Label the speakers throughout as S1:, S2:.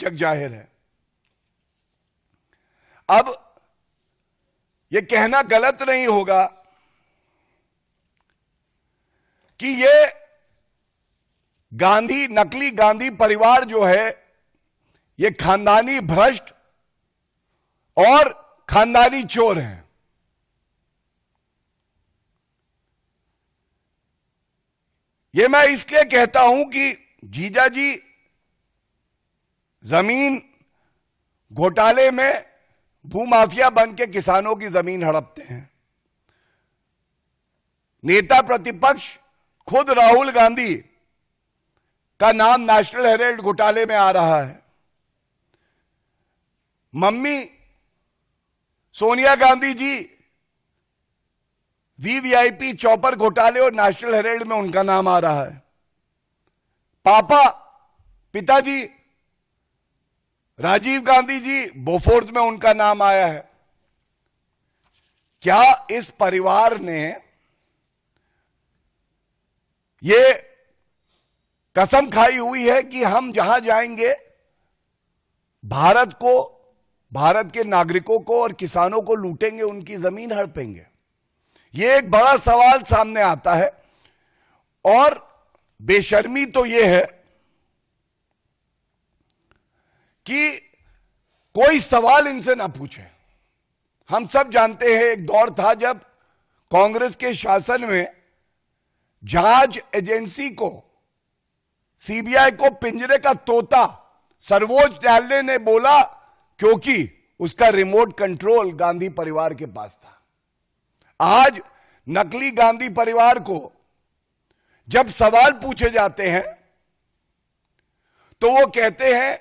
S1: बेचक जाहिर है। अब यह कहना गलत नहीं होगा कि ये गांधी, नकली गांधी परिवार जो है, ये खानदानी भ्रष्ट और खानदानी चोर हैं। ये मैं इसलिए कहता हूं कि जीजाजी जमीन घोटाले में भूमाफिया बन के किसानों की जमीन हड़पते हैं। नेता प्रतिपक्ष खुद राहुल गांधी का नाम नेशनल हेराल्ड घोटाले में आ रहा है। Mummy Sonia Gandhi ji VVIP chopper घोटाले और नेशनल हेराल्ड में उनका नाम आ रहा है। पापा, पिताजी राजीव गांधी जी बोफोर्स में उनका नाम आया है। क्या इस परिवार ने ये कसम खाई हुई है कि हम जहां जाएंगे भारत को, भारत के नागरिकों को और किसानों को लूटेंगे, उनकी जमीन हड़पेंगे? यह एक बड़ा सवाल सामने आता है। और बेशर्मी तो यह है कि कोई सवाल इनसे ना पूछे। हम सब जानते हैं एक दौर था जब कांग्रेस के शासन में जांच एजेंसी को, सीबीआई को पिंजरे का तोता सर्वोच्च न्यायालय ने बोला, क्योंकि उसका रिमोट कंट्रोल गांधी परिवार के पास था। आज नकली गांधी परिवार को जब सवाल पूछे जाते हैं तो वो कहते हैं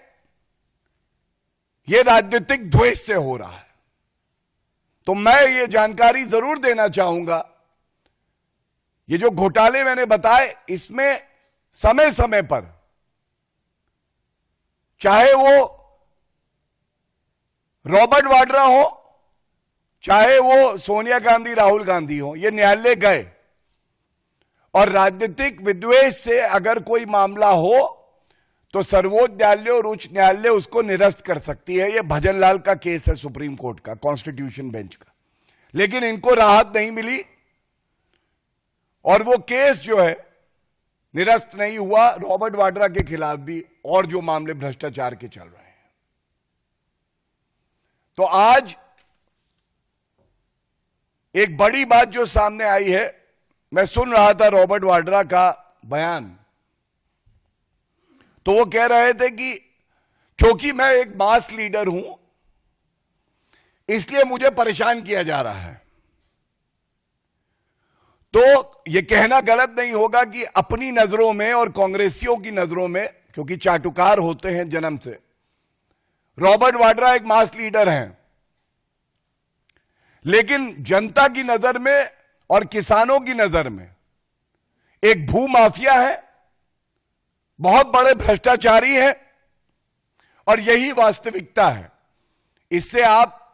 S1: ये राजनीतिक द्वेष से हो रहा है। तो मैं ये जानकारी जरूर देना चाहूंगा, ये जो घोटाले मैंने बताए, इसमें समय समय पर, चाहे वो रॉबर्ट वाड्रा हो, चाहे वो सोनिया गांधी, राहुल गांधी हो, ये न्यायालय गए और राजनीतिक विद्वेष से अगर कोई मामला हो तो सर्वोच्च न्यायालय और उच्च न्यायालय उसको निरस्त कर सकती है। ये भजनलाल का केस है सुप्रीम कोर्ट का, कॉन्स्टिट्यूशन बेंच का। लेकिन इनको राहत नहीं मिली और वो केस जो है निरस्त नहीं हुआ रॉबर्ट वाड्रा के खिलाफ भी, और जो मामले भ्रष्टाचार के चल रहे हैं। तो आज एक बड़ी बात जो सामने आई है, मैं सुन रहा था रॉबर्ट वाड्रा का बयान, तो वो कह रहे थे कि क्योंकि मैं एक मास लीडर हूं इसलिए मुझे परेशान किया जा रहा है। तो यह कहना गलत नहीं होगा कि अपनी नजरों में और कांग्रेसियों की नजरों में, क्योंकि चाटुकार होते हैं जन्म से, रॉबर्ट वाड्रा एक मास लीडर हैं। लेकिन जनता की नजर में और किसानों की नजर में एक भूमाफिया है, बहुत बड़े भ्रष्टाचारी हैं, और यही वास्तविकता है। इससे आप